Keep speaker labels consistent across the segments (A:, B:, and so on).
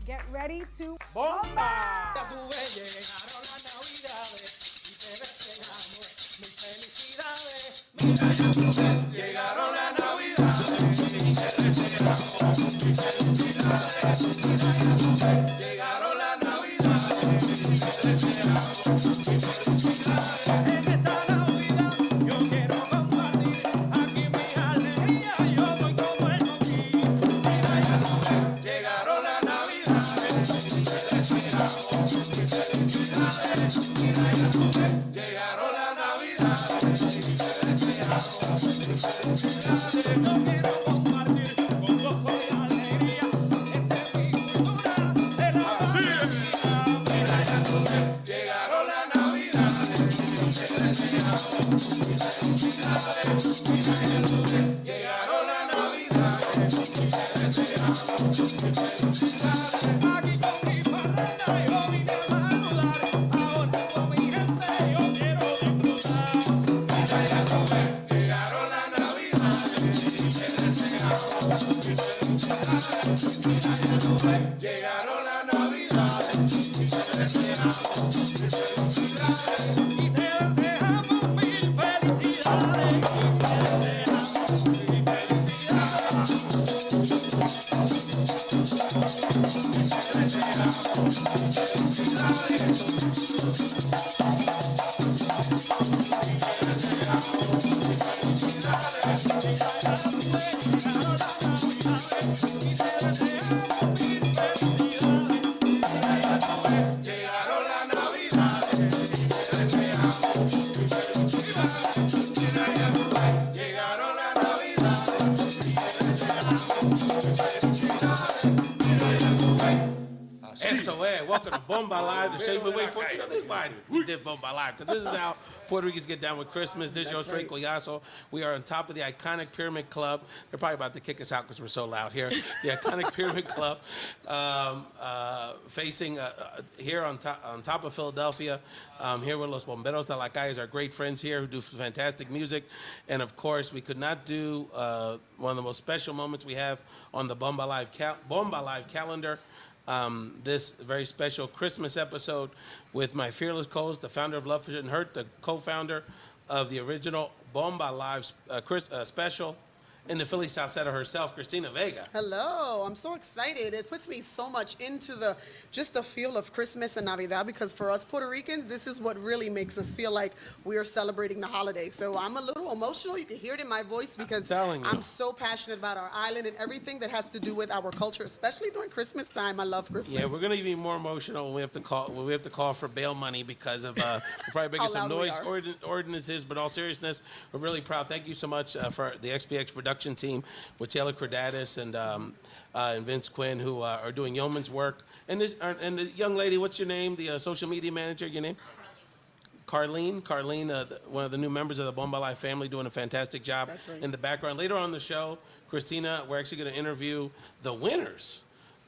A: Get ready to
B: Bomba.
C: Llegaron las navidades y te deseamos mis felicidades. Llegaron las navidades y te deseamos mis felicidades. En esta Navidad yo quiero compartir aquí mi alegría. Yo soy como el coquí. Mira ya tú ves, llegaron las navidades y te deseamos mis felicidades. Mira ya tú ves, llegaron las navidades y te deseamos. Yo quiero compartir con gozo y alegría mi cultura de la pasteles. Mira ya tú ves, llegaron las navidades y te deseamos felicidades. Mira ya tú ves, llegaron las navidades y te deseamos felicidades. Aquí con mi parranda yo vine a saludar. Ahora con mi gente yo quiero disfrutar. Mira ya tú ves, llegaron las navidades y te deseamos felicidades. Mira ya tú ves, llegaron las navidades y te deseamos felicidades. Y te deseamos mil felicidades. Y te deseamos mil felicidades. Y te deseamos llegaron las navidades y te deseamos felicidades. Mira ya tú ves, llegaron las navidades y te deseamos felicidades. Mira ya tú ves.
B: Eso, welcome to Bomba Live, the show you've been waiting for. You know, this is why we did Bomba Live, because this is how Puerto Ricans get down with Christmas. This is your straight Collazo. We are on top of the iconic Pyramid Club. They're probably about to kick us out because we're so loud here. The iconic Pyramid Club, facing here on top of Philadelphia. Here with Los Bomberos De La Calle, our great friends here who do fantastic music. And of course, we could not do one of the most special moments we have on the Bomba Live calendar. This very special Christmas episode with my fearless co-host, the founder of Love Shouldn't Hurt, the co-founder of the original Bomba Live special, in the Philly South Setter herself, Christina Vega.
D: Hello, I'm so excited. It puts me so much into just the feel of Christmas and Navidad, because for us Puerto Ricans, this is what really makes us feel like we are celebrating the holiday. So I'm a little emotional. You can hear it in my voice because I'm so passionate about our island and everything that has to do with our culture, especially during Christmas time. I love Christmas.
B: Yeah, we're gonna be more emotional when we have to call for bail money because of we're probably making some noise ordinances. But all seriousness, we're really proud. Thank you so much for the XPX production team with Taylor Cordatis and Vince Quinn, who are doing yeoman's work. And the young lady, what's your name? The social media manager, your name? Carlene, one of the new members of the Bomba Life family, doing a fantastic job in the background. Later on in the show, Christina, we're actually going to interview the winners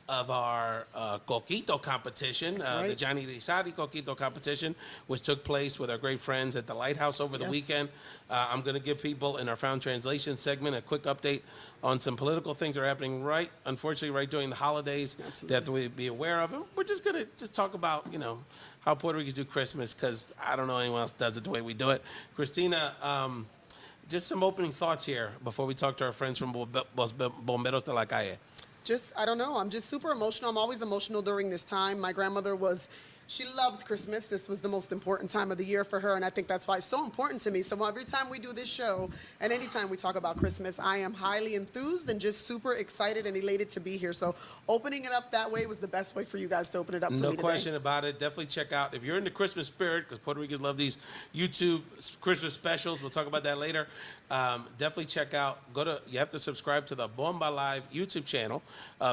B: of our Coquito competition, the Johnny Irizarry Coquito competition, which took place with our great friends at the Lighthouse over the weekend. I'm going to give people in our Found Translation segment a quick update on some political things that are happening unfortunately, right during the holidays that we be aware of. And we're just going to talk about, how Puerto Ricans do Christmas, because I don't know anyone else does it the way we do it. Christina, just some opening thoughts here before we talk to our friends from Bomberos De La Calle.
D: I don't know. I'm just super emotional. I'm always emotional during this time. My grandmother she loved Christmas. This was the most important time of the year for her, and I think that's why it's so important to me. So every time we do this show, and anytime we talk about Christmas, I am highly enthused and just super excited and elated to be here. So opening it up that way was the best way for you guys to open it up for me today.
B: No question about it. Definitely check out, if you're in the Christmas spirit, because Puerto Ricans love these YouTube Christmas specials. We'll talk about that later. Definitely check out, you have to subscribe to the Bomba Live YouTube channel,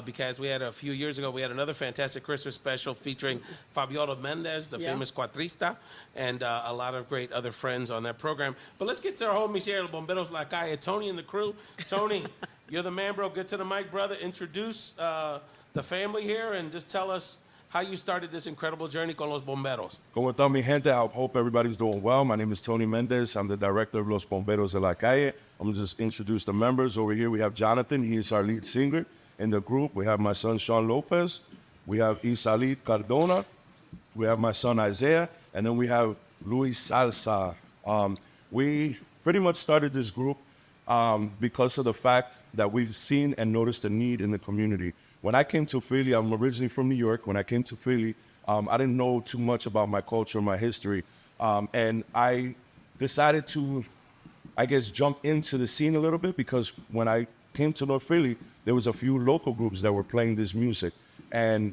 B: because we had a few years ago, we had another fantastic Christmas special featuring Fabiola Mendez, the famous cuatrista, and a lot of great other friends on that program. But let's get to our homies here, Bomberos La Calle, Tony and the crew. Tony, you're the man, bro. Get to the mic, brother. Introduce the family here and just tell us how you started this incredible journey con los bomberos.
E: ¿Cómo está mi gente? I hope everybody's doing well. My name is Tony Mendez. I'm the director of Los Bomberos de la Calle. I'm going to just introduce the members. Over here we have Jonathan. He is our lead singer in the group. We have my son, Sean Lopez. we have Isalit Cardona, we have my son Isaiah, and then we have Luis Salsa. We pretty much started this group because of the fact that we've seen and noticed a need in the community. When I came to Philly, I'm originally from New York. When I came to Philly, I didn't know too much about my culture, my history, and I decided to, I guess, jump into the scene a little bit because when I came to North Philly, there was a few local groups that were playing this music, and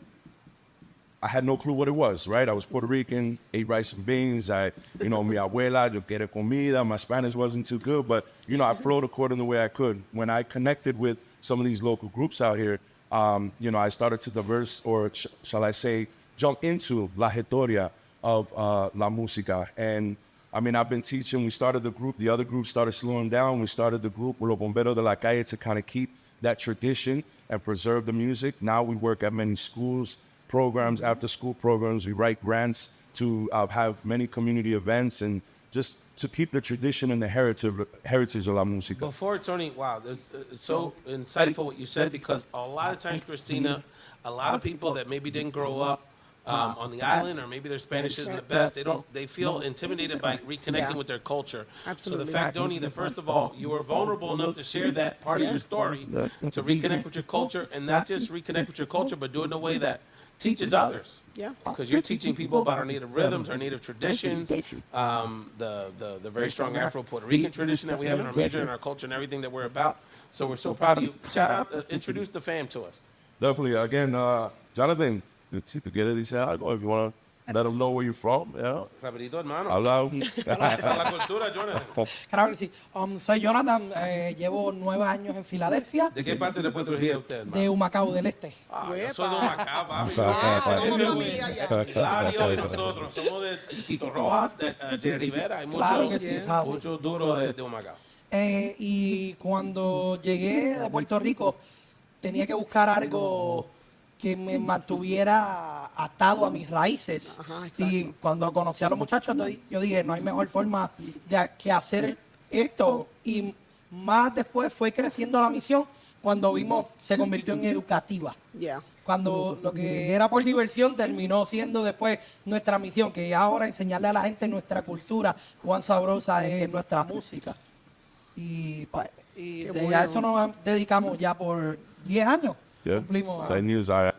E: I had no clue what it was, right? I was Puerto Rican, ate rice and beans. Mi abuela, yo quiero comida. My Spanish wasn't too good, but, I flowed according to the way I could. When I connected with some of these local groups out here, I started to shall I say, jump into la historia of la música. And, I've been teaching. We started the group. The other group started slowing down. We started the group, Los Bomberos De La Calle, to kind of keep that tradition and preserve the music. Now we work at many schools, programs, after-school programs. We write grants to have many community events and just to keep the tradition and the heritage of la música.
B: Before, Tony, wow, it's so insightful what you said, because a lot of times, Christina, a lot of people that maybe didn't grow up on the island, or maybe their Spanish isn't the best, they feel intimidated by reconnecting with their culture.
D: Absolutely.
B: So the fact, Tony, that first of all, you were vulnerable enough to share that part of your story, to reconnect with your culture, and not just reconnect with your culture, but do it in a way that teaches others.
D: Yeah.
B: Because you're teaching people about our native rhythms, our native traditions, the very strong Afro-Puerto Rican tradition that we have in our major and our culture and everything that we're about. So we're so proud of you. Shout out, introduce the fam to us.
E: Definitely. Again, Jonathan, si tú quieres decir algo, if you want to let them know where you're from, yeah.
B: Rapidito, hermano.
E: Habla.
B: Para la cultura, Jonathan.
A: Claro que sí. Soy Jonathan, llevo 9 años en Filadelfia,
B: ¿De qué parte de Puerto Rico usted, hermano?
A: de Humacao del Este.
B: Yo soy de Humacao, papi.
D: Somos familia ya.
B: Hilario y nosotros somos de Tito Rojas, de Jerry Rivera. Hay
A: Claro que sí,
B: muchos duros de Humacao.
A: Y cuando llegué de Puerto Rico, tenía que buscar algo que me mantuviera atado a mis raíces.
D: Ajá, exacto.
A: Y cuando conocí a los muchachos, yo dije, no hay mejor forma que hacer esto. Y más después fue creciendo la misión cuando vimos, se convirtió en educativa.
D: Yeah.
A: Cuando lo que era por diversión terminó siendo después nuestra misión, que es ahora enseñarle a la gente nuestra cultura, cuán sabrosa es nuestra música. Y a eso nos dedicamos ya por 10 años.
E: Yeah.
A: Cumplimos.
E: 10 years, I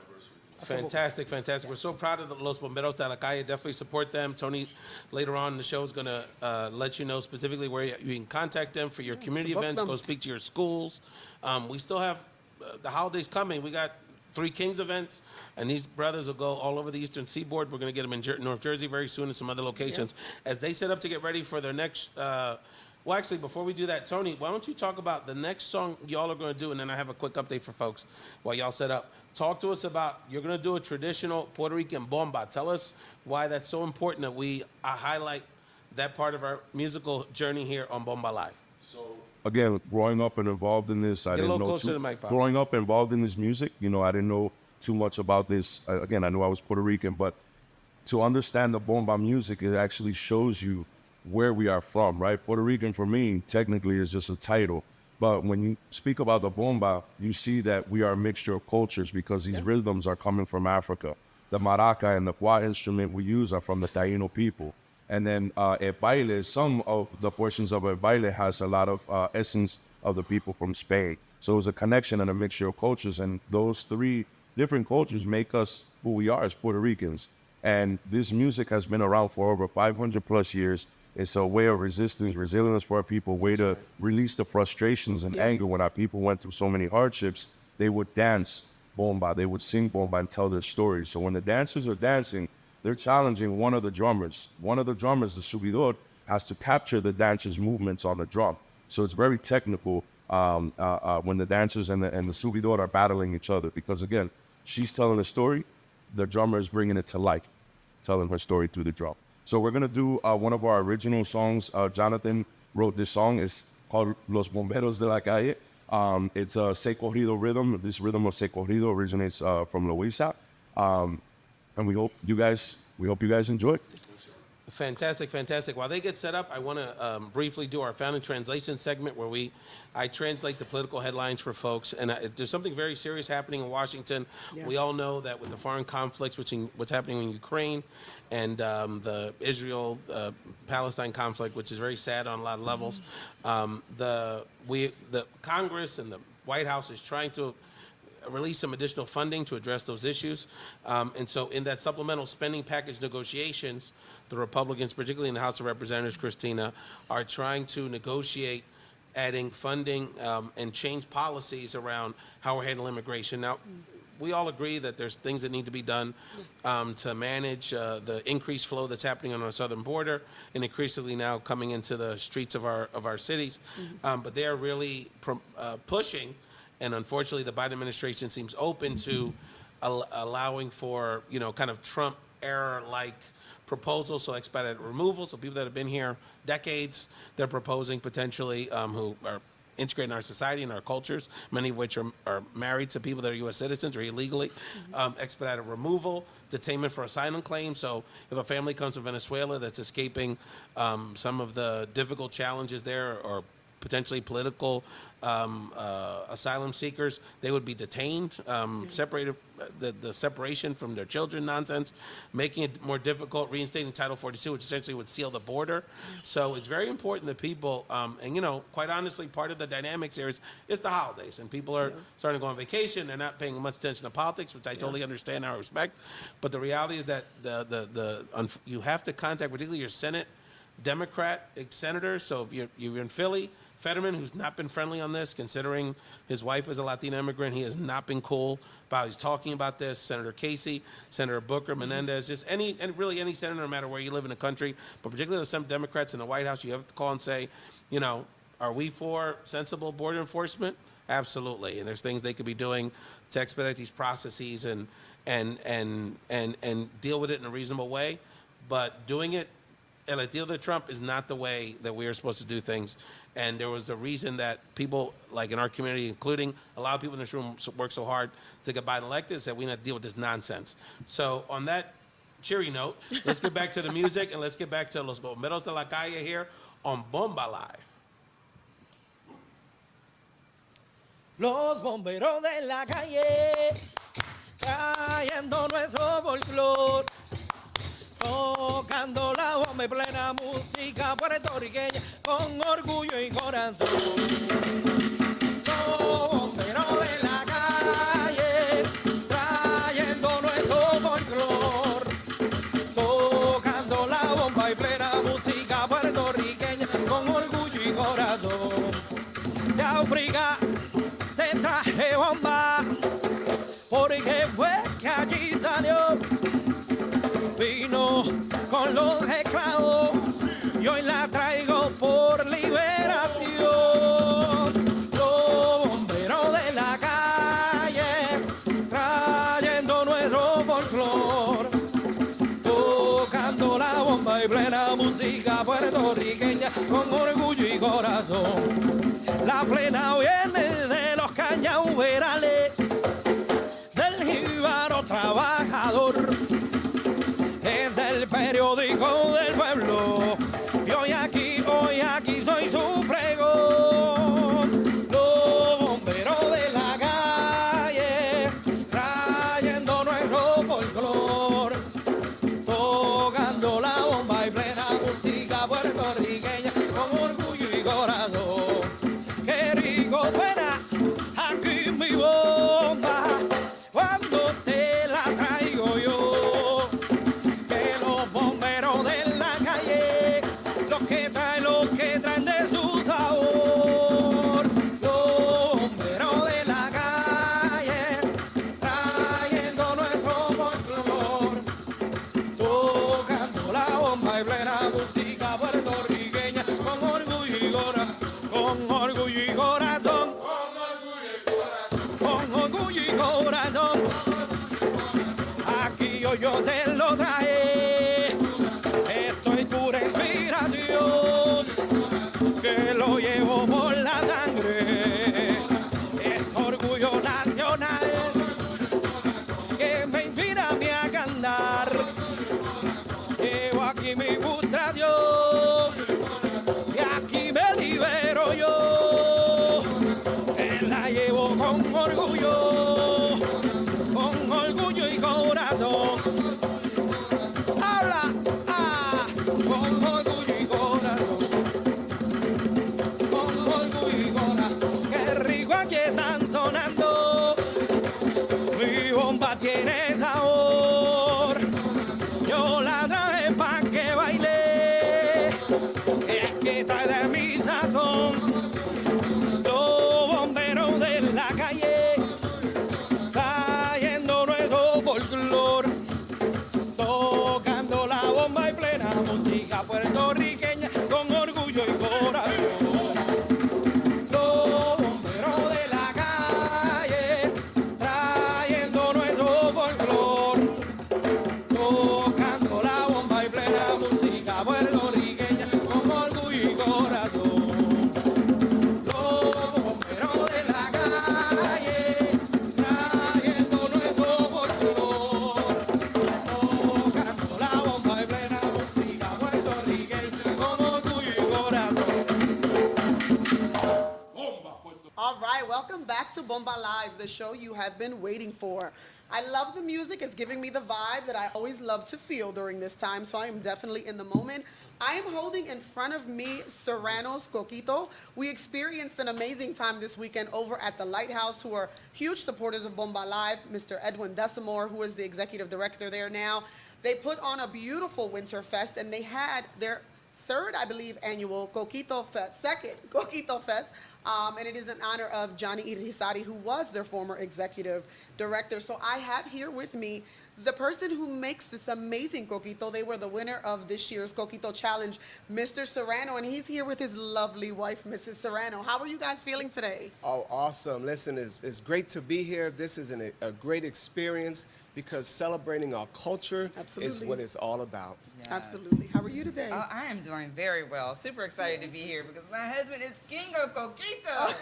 B: Fantastic, fantastic. We're so proud of the Los Bomberos de la Calle. Definitely support them. Tony, later on in the show, is going to let you know specifically where you can contact them for your community
D: book
B: events.
D: them.
B: Go speak to your schools. We still have the holidays coming. We got Three Kings events, and these brothers will go all over the Eastern Seaboard. We're going to get them in North Jersey very soon and some other locations as they set up to get ready for their next. Well, actually, before we do that, Tony, why don't you talk about the next song y'all are going to do, and then I have a quick update for folks while y'all set up. Talk to us about, you're going to do a traditional Puerto Rican bomba. Tell us why that's so important that we highlight that part of our musical journey here on Bomba Live.
E: Again, growing up and involved in this, I
B: Get a
E: didn't
B: little
E: know
B: closer to the mic, Pop.
E: growing up involved in this music, I didn't know too much about this. Again, I knew I was Puerto Rican, but to understand the bomba music, it actually shows you where we are from, right? Puerto Rican, for me, technically is just a title. But when you speak about the bomba, you see that we are a mixture of cultures because these rhythms are coming from Africa. The maraca and the kwa instrument we use are from the Taíno people. And then el baile, some of the portions of el baile has a lot of essence of the people from Spain. So it's a connection and a mixture of cultures. And those three different cultures make us who we are as Puerto Ricans. And this music has been around for over 500 plus years. It's a way of resistance, resilience for our people, way to release the frustrations and anger when our people went through so many hardships. They would dance bomba, they would sing bomba and tell their stories. So when the dancers are dancing, they're challenging one of the drummers. One of the drummers, the subidor, has to capture the dancers' movements on the drum. So it's very technical when the dancers and the subidor are battling each other. Because again, she's telling a story, the drummer is bringing it to life, telling her story through the drum. So we're going to do one of our original songs. Jonathan wrote this song. It's called Los Bomberos de la Calle. It's a se corrido rhythm. This rhythm of se corrido originates from Loíza. And we hope you guys enjoy it.
B: Fantastic, fantastic. While they get set up, I want to briefly do our found in translation segment where I translate the political headlines for folks. And there's something very serious happening in Washington. Yeah. We all know that with the foreign conflicts, what's happening in Ukraine and the Israel-Palestine conflict, which is very sad on a lot of levels, the Congress and the White House is trying to release some additional funding to address those issues. And so in that supplemental spending package negotiations, the Republicans, particularly in the House of Representatives, Christina, are trying to negotiate adding funding and change policies around how we're handling immigration. Now, we all agree that there's things that need to be done to manage the increased flow that's happening on our southern border and increasingly now coming into the streets of our cities. But they are really pushing. And unfortunately, the Biden administration seems open to allowing for, kind of Trump era-like proposals, so expedited removal. So people that have been here decades, they're proposing potentially who are integrated in our society and our cultures, many of which are married to people that are U.S. citizens or illegally. Expedited removal, detainment for asylum claims. So if a family comes from Venezuela that's escaping some of the difficult challenges there or potentially political asylum seekers, they would be detained, separated, the separation from their children nonsense, making it more difficult, reinstating Title 42, which essentially would seal the border. So it's very important that people, and quite honestly, part of the dynamics here is it's the holidays, and people are starting to go on vacation. They're not paying much attention to politics, which I totally understand and I respect. But the reality is that you have to contact particularly your Senate Democrat senators. So if you're in Philly, Fetterman, who's not been friendly on this, considering his wife is a Latina immigrant, he has not been cool about how he's talking about this. Senator Casey, Senator Booker, Menendez, just any senator, no matter where you live in the country, but particularly some Democrats in the White House, you have to call and say, are we for sensible border enforcement? Absolutely. And there's things they could be doing to expedite these processes and deal with it in a reasonable way. But doing it El deal to Trump is not the way that we are supposed to do things. And there was a reason that people, like in our community, including a lot of people in this room, work so hard to get Biden elected, said we need to deal with this nonsense. So on that cheery note, let's get back to the music and let's get back to Los Bomberos De La Calle here on Bomba Live.
A: Los bomberos de la calle, trayendo nuestro folclor. Tocando la bomba y plena música puertorriqueña con orgullo y corazón. Los bomberos de la calle, trayendo nuestro folclor. Tocando la bomba y plena música puertorriqueña con orgullo y corazón. De África te traje bomba, porque fue que allí salió. Vino con los esclavos y hoy la traigo por liberación. Los bomberos de la calle, trayendo nuestro folclor, tocando la bomba y plena música puertorriqueña con orgullo y corazón. La plena viene de los cañaverales, del jíbaro trabajador. Es del periódico del pueblo y hoy aquí soy su pregón. Los bomberos de la calle, trayendo nuestro folclor, tocando la bomba y plena música puertorriqueña con orgullo y corazón. Qué rico suena aquí mi bomba cuando te la traigo yo. Bomberos de la calle, los que traen de su sabor. Los bomberos de la calle, trayendo nuestro folclor, tocando la bomba y plena música puertorriqueña con orgullo y corazón, con orgullo y corazón, con orgullo y corazón. Aquí yo te lo traje. Estoy pura inspiración, que lo llevo por la sangre. Es orgullo nacional, que me inspira a mí a cantar. Llevo aquí mi música.
C: sazón. Habla, con orgullo y corazón. Con orgullo y corazón. Qué rico aquí están sonando. Mi bomba tiene sabor. Yo la traje pa' que baile. Es que está de mi sazón. Los bomberos de la calle, trayendo nuestro folclor, tocando la bomba y plena música puertorriqueña con orgullo y corazón. Los bomberos de la calle, trayendo nuestro folclor, tocando la bomba y plena música puertorriqueña con orgullo y corazón.
D: All right, welcome back to Bomba Live, the show you have been waiting for. I love the music. It's giving me the vibe that I always love to feel during this time, so I am definitely in the moment. I am holding in front of me Serrano's Coquito. We experienced an amazing time this weekend over at the Lighthouse, who are huge supporters of Bomba Live. Mr. Edwin Desamore, who is the executive director there now. They put on a beautiful winter fest, and they had their third, I believe, annual Coquito Fest, second Coquito Fest, and it is in honor of Johnny Irizarry, who was their former executive director. So I have here with me the person who makes this amazing Coquito. They were the winner of this year's Coquito Challenge, Mr. Serrano, and he's here with his lovely wife, Mrs. Serrano. How are you guys feeling today?
F: Oh, awesome. Listen, it's great to be here. This is a great experience because celebrating our culture is
D: Absolutely.
F: what it's all about.
G: Yes.
D: Absolutely. How are you today?
G: Oh, I am doing very well. Super excited to be here because my husband is King of Coquito.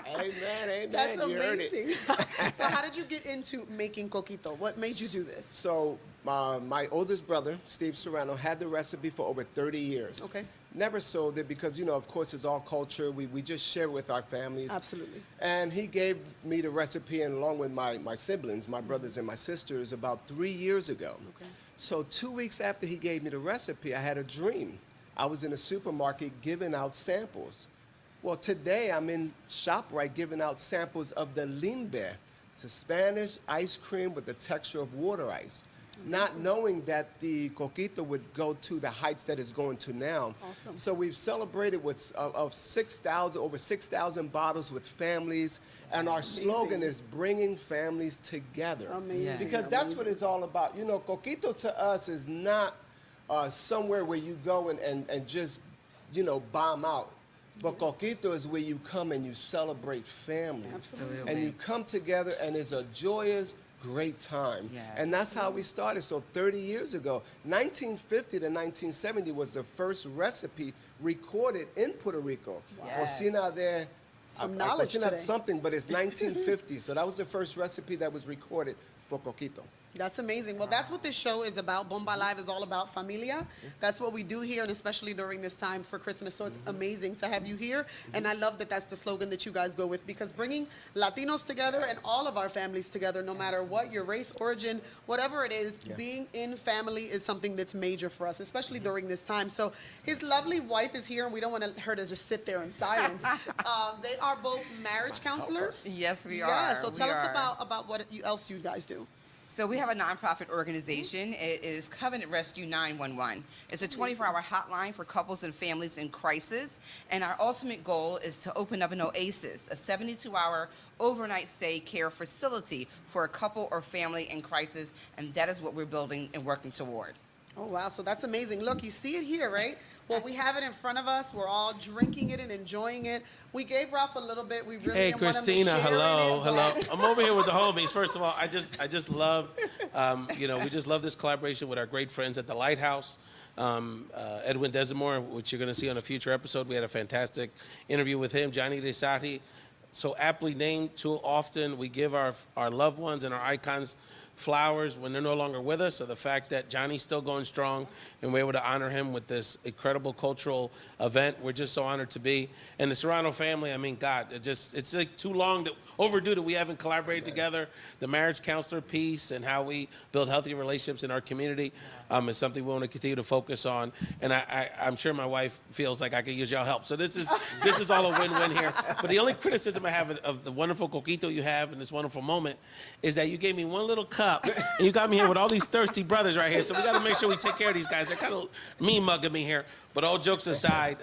F: Amen, amen.
D: That's
F: You heard it.
D: amazing. So how did you get into making Coquito? What made you do this?
F: So my oldest brother, Steve Serrano, had the recipe for over 30 years.
D: Okay.
F: Never sold it because, you know, of course, it's all culture. We just share it with our families.
D: Absolutely.
F: And he gave me the recipe, and along with my siblings, my brothers and my sisters, about 3 years ago.
D: Okay.
F: So 2 weeks after he gave me the recipe, I had a dream. I was in a supermarket giving out samples. Well, today I'm in ShopRite giving out samples of the limber. It's a Spanish ice cream with the texture of water ice. Not knowing that the Coquito would go to the heights that it's going to now.
D: Awesome.
F: So we've celebrated with over 6,000 bottles with families, and our slogan is bringing families together.
D: Amazing.
G: Yeah.
F: Because that's what it's all about. You know, Coquito to us is not somewhere where you go and just, you know, bomb out. But Coquito is where you come and you celebrate families.
G: Absolutely.
F: And you come together and it's a joyous, great time.
G: Yes.
F: And that's how we started. So 30 years ago, 1950 to 1970 was the first recipe recorded in Puerto Rico.
G: Yes.
F: Cocina de...
D: Some knowledge
F: cocina
D: today.
F: something, but it's 1950. So that was the first recipe that was recorded for Coquito.
D: That's amazing. Well, that's what this show is about. Bomba Live is all about familia. That's what we do here, and especially during this time for Christmas. So it's amazing to have you here. And I love that that's the slogan that you guys go with, because bringing Latinos together and all of our families together, no matter what your race, origin, whatever it is, being in family is something that's major for us, especially during this time. So his lovely wife is here, and we don't want her to just sit there in silence. They are both marriage counselors.
G: Yes, we are.
D: Yeah, so tell
G: We
D: us
G: are.
D: about what else you guys do.
G: So we have a nonprofit organization. It is Covenant Rescue 911. It's a 24-hour hotline for couples and families in crisis. And our ultimate goal is to open up an oasis, a 72-hour overnight stay care facility for a couple or family in crisis. And that is what we're building and working toward.
D: Oh, wow. So that's amazing. Look, you see it here, right? Well, we have it in front of us. We're all drinking it and enjoying it. We gave Ralph a little bit. We really
B: Hey,
D: didn't want him to
B: Christina,
D: share
B: hello,
D: it,
B: hello.
D: but-
B: I'm over here with the homies. First of all, I just love, you know, we just love this collaboration with our great friends at the Lighthouse. Edwin Desamore, which you're going to see on a future episode. We had a fantastic interview with him. Johnny Irizarry, so aptly named. Too often we give our loved ones and our icons flowers when they're no longer with us, or the fact that Johnny's still going strong and we're able to honor him with this incredible cultural event. We're just so honored to be. And the Serrano family, I mean, God, it's like too long, overdue that we haven't collaborated together. The marriage counselor piece and how we build healthy relationships in our community is something we want to continue to focus on. And I'm sure my wife feels like I could use y'all help. So this is all a win-win here. But the only criticism I have of the wonderful coquito you have in this wonderful moment is that you gave me one little cup and you got me here with all these thirsty brothers right here. So we got to make sure we take care of these guys. They're kind of mean mugging me here. But all jokes aside,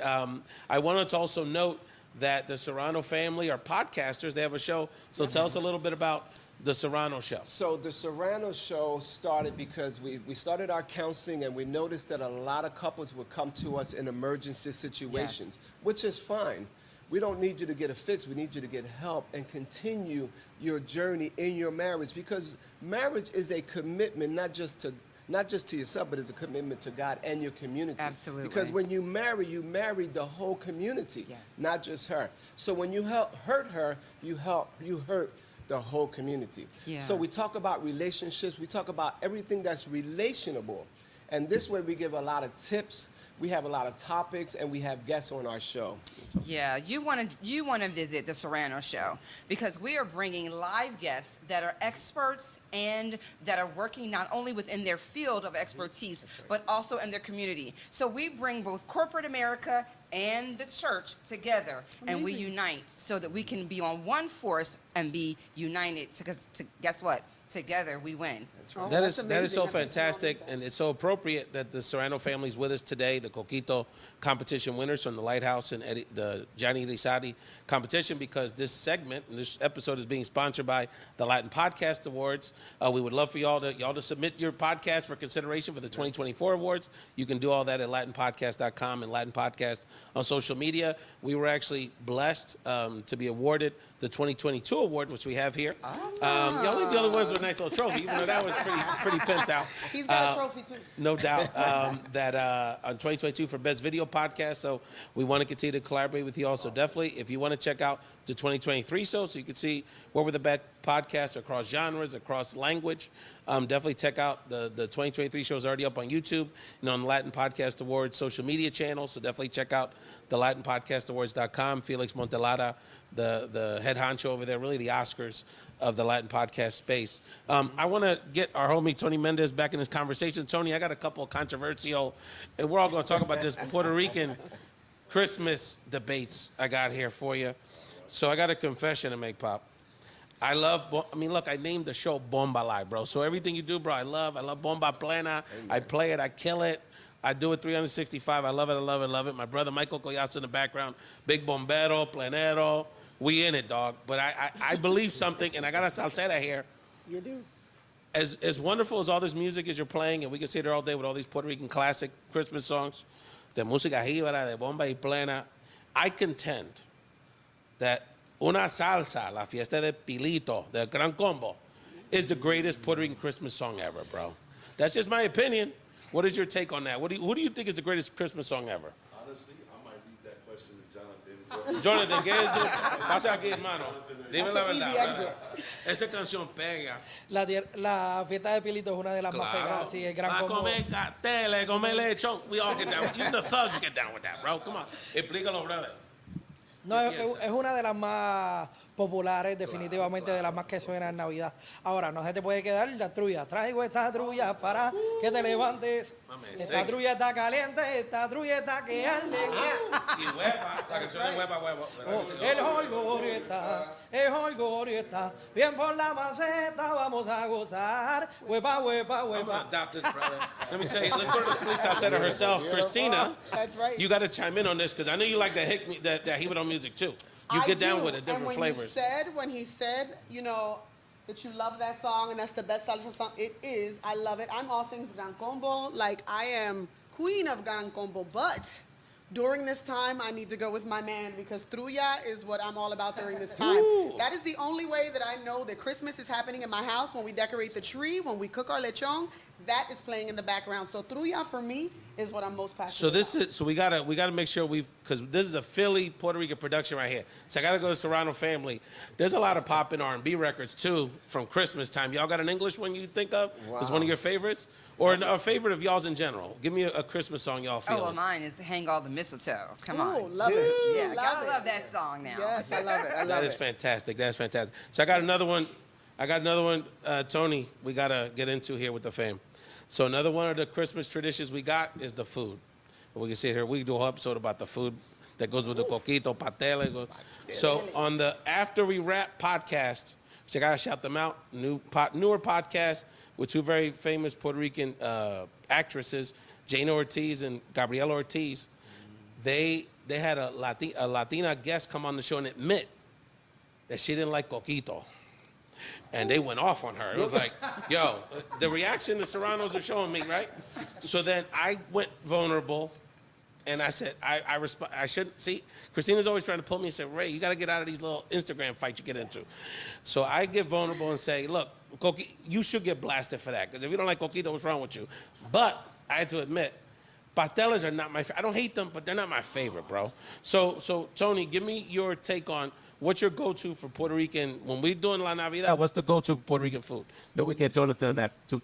B: I wanted to also note that the Serrano family are podcasters. They have a show. So tell us a little bit about the Serrano show.
F: So the Serrano show started because we started our counseling and we noticed that a lot of couples would come to us in emergency situations, which is fine. We don't need you to get a fix. We need you to get help and continue your journey in your marriage, because marriage is a commitment, not just to yourself, but it's a commitment to God and your community.
G: Absolutely.
F: Because when you marry the whole community,
G: Yes.
F: not just her. So when you hurt her, you hurt the whole community.
G: Yeah.
F: So we talk about relationships. We talk about everything that's relationable. And this way we give a lot of tips. We have a lot of topics, and we have guests on our show.
G: Yeah, you want to visit the Serrano show because we are bringing live guests that are experts and that are working not only within their field of expertise, but also in their community. So we bring both corporate America and the church together, and we unite so that we can be on one force and be united. Because guess what? Together we win.
D: Oh,
B: That
D: that's
B: is
D: amazing.
B: so
D: I've been
B: fantastic,
D: involved in
B: and it's so appropriate that the Serrano family is with us today, the Coquito competition winners from the Lighthouse and the Johnny Irizarry competition, because this segment and this episode is being sponsored by the Latin Podcast Awards. We would love for y'all to submit your podcast for consideration for the 2024 awards. You can do all that at LatinPodcast.com and Latin Podcast on social media. We were actually blessed to be awarded the 2022 award, which we have here.
G: Awesome.
B: The only ones with a nice little trophy, even though that was pretty pimped out.
D: He's got a trophy too.
B: No doubt that on 2022 for Best Video Podcast. So we want to continue to collaborate with you all. So definitely, if you want to check out the 2023 show so you can see where were the best podcasts across genres, across language, definitely check out the 2023 show is already up on YouTube and on the Latin Podcast Awards social media channels. So definitely check out the LatinPodcastAwards.com. Felix Montelada, the head honcho over there, really the Oscars of the Latin podcast space. I want to get our homie Tony Mendez back in this conversation. Tony, I got a couple of controversial, and we're all going to talk about this, Puerto Rican Christmas debates I got here for you. So I got a confession to make, Pop. Look, I named the show Bomba Live, bro. So everything you do, bro, I love Bomba Plena. I play it, I kill it. I do it 365. I love it. My brother Michael Collazo in the background, big bombero, plenero. We in it, dog. But I believe something, and I got a salsera here.
D: You do.
B: As wonderful as all this music is you're playing, and we can sit there all day with all these Puerto Rican classic Christmas songs, de música jíbara, de bomba y plena, I contend that una salsa, la fiesta de Pilito, the Gran Combo, is the greatest Puerto Rican Christmas song ever, bro. That's just my opinion. What is your take on that? Who do you think is the greatest Christmas song ever?
E: Honestly, I might leave that question to Jonathan.
B: Jonathan, ¿qué es tú? Pasa aquí, hermano. Dime la
D: Easy
B: verdad. Esa canción pega.
A: La fiesta de Pilito es una de las más pegadas, sí, el gran
B: Va a
A: combo.
B: comer carteles, comer lechón. We all get down. Even the thugs get down with that, bro. Come on. Explícalo, brother.
A: No, es una de las más populares, definitivamente de las más que suenan en Navidad. Ahora, no se te puede quedar la trulla. Traigo esta trulla para que te levantes.
B: Mame,
A: Esta
B: sí.
A: trulla está caliente, esta trulla está que arde.
B: Y hueva, la canción es hueva, huevo.
A: El holgorio está, bien por la maceta, vamos a gozar. Huepa, huepa,
B: I'm
A: huepa.
B: gonna adopt this, brother. Let me tell you, let's go to the police outsider herself, Christina.
D: That's right.
B: You got to chime in on this because I know you like that Hibidon music too. You get down with it, different flavors.
D: When he said, you know, that you love that song and that's the best salsa song, it is. I love it. I'm all things Gran Combo. Like, I am queen of Gran Combo, but during this time, I need to go with my man because trulla is what I'm all about during this time.
B: Ooh.
D: That is the only way that I know that Christmas is happening in my house, when we decorate the tree, when we cook our lechon, that is playing in the background. So trulla for me is what I'm most passionate
B: So this
D: about.
B: is so we gotta make sure because this is a Philly Puerto Rican production right here. So I gotta go to Serrano family. There's a lot of pop and R&B records too from Christmas time. Y'all got an English one you think of? Is one of your favorites or a favorite of y'all's in general? Give me a Christmas song y'all feel.
G: Oh, well, mine is "Hang All the Mistletoe." Come on.
D: Ooh, love it.
G: Yeah,
D: love
G: gotta
D: it.
G: love that song now.
D: Yes, I love it. I love
B: That
D: it.
B: is fantastic. That's fantastic. So I got another one. Tony, we gotta get into here with the fam. So another one of the Christmas traditions we got is the food. We can sit here. We can do a whole episode about the food that goes with the coquito, pasteles. So on the After We Rap podcast, which I gotta shout them out, newer podcast with two very famous Puerto Rican actresses, Jane Ortiz and Gabriela Ortiz. They had a Latina guest come on the show and admit that she didn't like coquito. And they went off on her. It was like, yo, the reaction the Serranos are showing me, right? So then I went vulnerable, and I said, I shouldn't, see, Christina's always trying to pull me and say, Ray, you got to get out of these little Instagram fights you get into. So I get vulnerable and say, look, you should get blasted for that, because if you don't like coquito, what's wrong with you? But I had to admit, pasteles are not my favorite. I don't hate them, but they're not my favorite, bro. So Tony, give me your take on what's your go-to for Puerto Rican, when we're doing La Navidad, what's the go-to Puerto Rican food? That we can turn that too.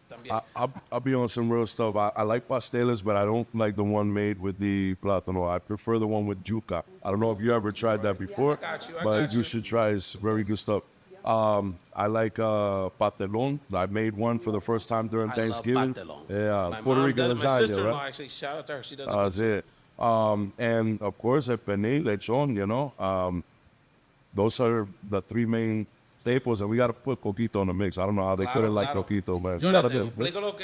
E: I'll be on some real stuff. I like pasteles, but I don't like the one made with the plátano. I prefer the one with yuca. I don't know if you ever tried that before, but you should try. It's very good stuff. I like patelón. I made one for the first time during Thanksgiving.
B: Love patelón.
E: Yeah,
B: My
E: Puerto
B: mom
E: Rican
B: does, my
E: lasagna,
B: sister-in-law
E: right?
B: actually, shout out to her. She does
E: That's it. And of course, el pernil, lechon, you know. Those are the three main staples, and we got to put coquito in the mix. I don't know how they couldn't like coquito, man.
B: Jonathan, explícalo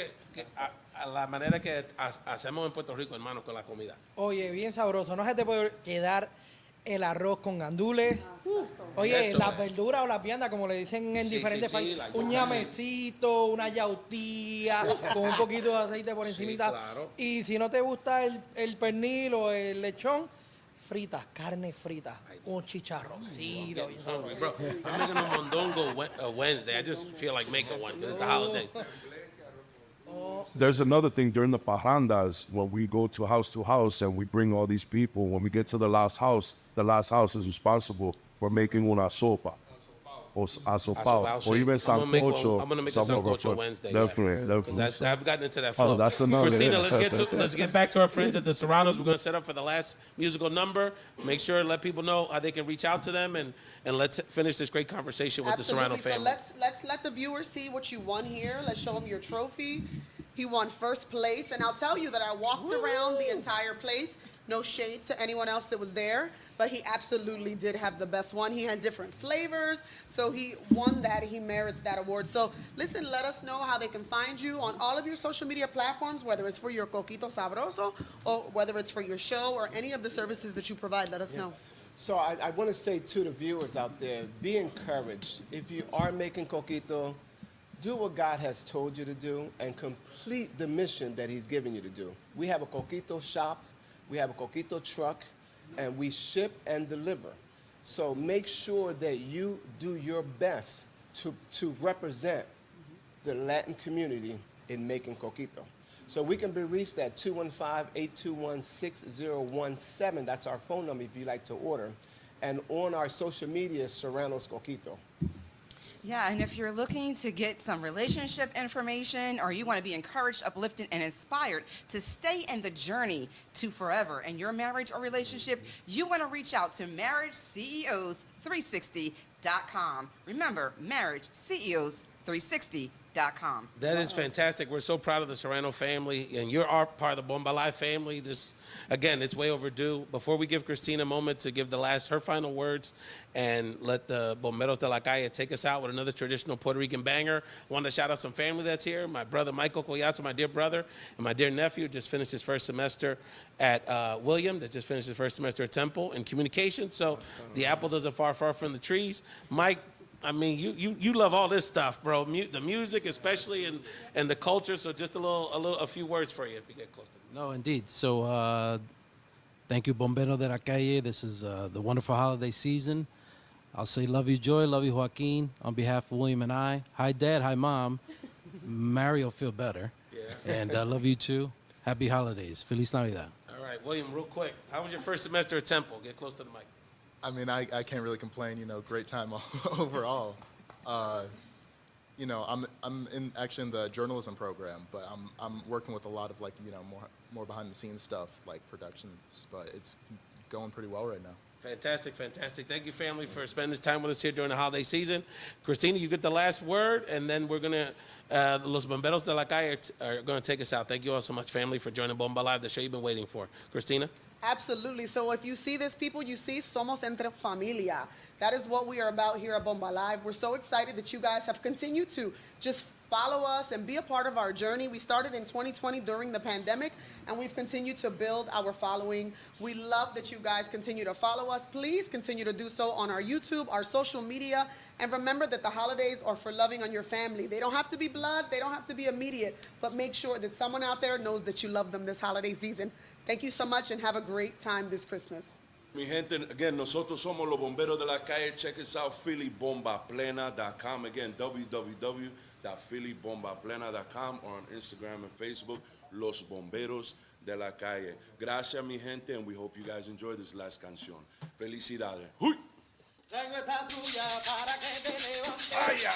B: a la manera que hacemos en Puerto Rico, hermano, con la comida.
A: Oye, bien sabroso. No se te puede quedar el arroz con gandules. Oye,
B: Eso
A: las
B: es.
A: verduras o las viandas, como le dicen en
B: Sí,
A: diferentes
B: sí, sí,
A: países.
B: la
A: Un
B: yuca,
A: ñamecito, una yautía, con un poquito de aceite por
B: Sí,
A: encimita.
B: claro.
A: Y si no te gusta el pernil o el lechón, fritas, carne frita, un chicharroncito. bien sabroso.
B: Bro, I'm making a mondongo Wednesday. I just feel like making one, 'cause it's the holidays.
E: There's another thing during the parrandas when we go to house and we bring all these people. When we get to the last house is responsible for making una sopa or asopao or even sancocho.
B: I'm gonna make a sancocho Wednesday.
E: Definitely.
B: Because I've gotten into that flow.
E: that's another,
B: Christina,
E: yeah.
B: let's get back to our friends at the Serranos. We're gonna set up for the last musical number. Make sure let people know how they can reach out to them, and let's finish this great conversation with the Serrano family.
D: So let's let the viewers see what you won here. Let's show them your trophy. He won first place, and I'll tell you that I walked around the entire place. No shade to anyone else that was there, but he absolutely did have the best one. He had different flavors, so he won that. He merits that award. So listen, let us know how they can find you on all of your social media platforms, whether it's for your Coquito Sabroso or whether it's for your show or any of the services that you provide. Let us know.
F: So I want to say to the viewers out there, be encouraged. If you are making coquito, do what God has told you to do and complete the mission that he's given you to do. We have a coquito shop, we have a coquito truck, and we ship and deliver. So make sure that you do your best to represent the Latin community in making coquito. So we can be reached at 215-821-6017. That's our phone number if you'd like to order. And on our social media, Serrano's Coquito.
G: Yeah, and if you're looking to get some relationship information or you want to be encouraged, uplifted, and inspired to stay in the journey to forever in your marriage or relationship, you want to reach out to MarriageCEOs360.com. Remember, MarriageCEOs360.com.
B: That is fantastic. We're so proud of the Serrano family, and you're our part of the Bomba Life family. This, again, it's way overdue. Before we give Christina a moment to give her final words, and let the Bomberos De La Calle take us out with another traditional Puerto Rican banger, I want to shout out some family that's here. My brother, Michael Collazo, my dear brother, and my dear nephew just finished his first semester at William, that just finished his first semester at Temple in communication. So the apple doesn't far from the trees. Mike, I mean, you love all this stuff, bro. The music, especially, and the culture. So just a few words for you if you get close to it.
H: No, indeed. So thank you, Bomberos De La Calle. This is the wonderful holiday season. I'll say love you, Joy. Love you, Joaquin. On behalf of William and I. Hi, Dad. Hi, Mom. Mary will feel better.
B: Yeah.
H: And I love you, too. Happy holidays. Feliz Navidad.
B: All right, William, real quick. How was your first semester at Temple? Get close to the mic.
I: I mean, I can't really complain. You know, great time overall. You know, I'm actually in the journalism program, but I'm working with a lot of like, you know, more behind the scenes stuff like productions. But it's going pretty well right now.
B: Fantastic, fantastic. Thank you, family, for spending this time with us here during the holiday season. Christina, you get the last word, and then we're going to, Los Bomberos De La Calle are going to take us out. Thank you all so much, family, for joining Bomba Live, the show you've been waiting for. Christina?
D: Absolutely. So if you see this, people, you see, somos entre familia. That is what we are about here at Bomba Live. We're so excited that you guys have continued to just follow us and be a part of our journey. We started in 2020 during the pandemic, and we've continued to build our following. We love that you guys continue to follow us. Please continue to do so on our YouTube, our social media, and remember that the holidays are for loving on your family. They don't have to be blood, they don't have to be immediate, but make sure that someone out there knows that you love them this holiday season. Thank you so much, and have a great time this Christmas.
J: Mi gente, again, nosotros somos los Bomberos de la Calle. Check us out, phillyBombaplena.com. Again, www.phillyBombaplena.com, or on Instagram and Facebook, Los Bomberos de la Calle. Gracias, mi gente, and we hope you guys enjoy this last canción. Felicidades. ¡Huy!
C: Traigo esta tuya para que te levantes.
J: ¡Vaya!